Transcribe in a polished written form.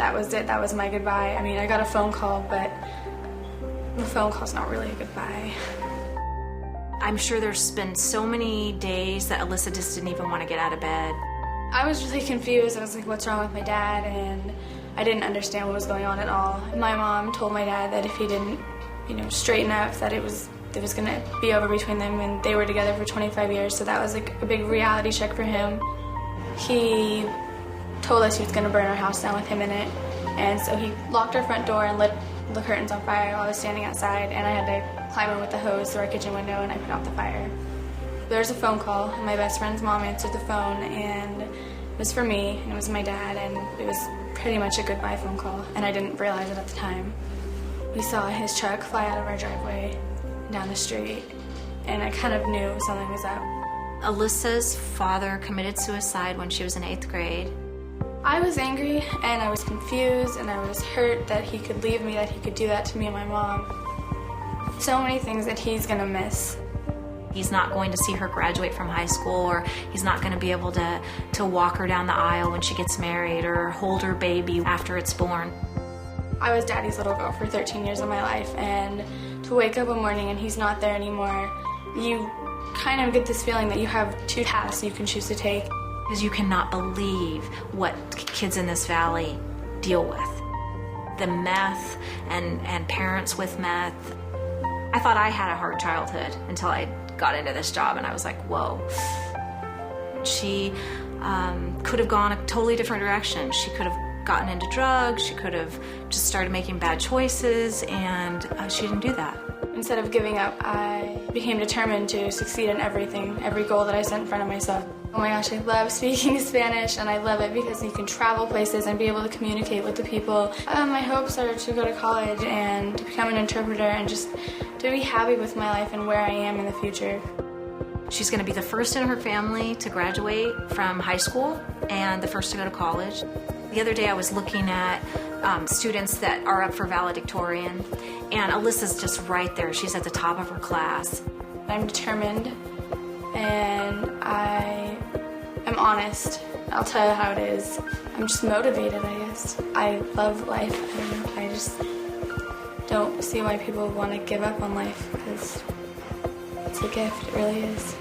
that was it. That was my goodbye. I mean, I got a phone call, but the phone call's not really a goodbye. I'm sure there's been so many days that Alyssa just didn't even want to get out of bed. I was really confused. I was like, what's wrong with my dad? And I didn't understand what was going on at all. My mom told my dad that if he didn't, straighten up, that it was going to be over between them, and they were together for 25 years, so that was like a big reality check for him. He told us he was going to burn our house down with him in it, and so he locked our front door and lit the curtains on fire while I was standing outside, and I had to climb in with the hose through our kitchen window, and I put out the fire. There was a phone call, and my best friend's mom answered the phone, and it was for me, and it was my dad, and it was pretty much a goodbye phone call, and I didn't realize it at the time. We saw his truck fly out of our driveway down the street, and I kind of knew something was up. Alyssa's father committed suicide when she was in 8th grade. I was angry, and I was confused, and I was hurt that he could leave me, that he could do that to me and my mom. So many things that he's gonna miss. He's not going to see her graduate from high school, or he's not going to be able to walk her down the aisle when she gets married, or hold her baby after it's born. I was daddy's little girl for 13 years of my life, and to wake up one morning and he's not there anymore, you kind of get this feeling that you have two paths you can choose to take. Because you cannot believe what kids in this valley deal with. The meth and parents with meth. I thought I had a hard childhood until I got into this job, and I was like, whoa. She could have gone a totally different direction. She could have gotten into drugs, she could have just started making bad choices, and she didn't do that. Instead of giving up, I became determined to succeed in everything, every goal that I set in front of myself. Oh my gosh, I love speaking Spanish, and I love it because you can travel places and be able to communicate with the people. My hopes are to go to college and to become an interpreter and just to be happy with my life and where I am in the future. She's going to be the first in her family to graduate from high school and the first to go to college. The other day I was looking at students that are up for valedictorian, and Alyssa's just right there. She's at the top of her class. I'm determined, and I am honest. I'll tell you how it is. I'm just motivated, I guess. I love life, and I just don't see why people want to give up on life, because it's a gift, it really is.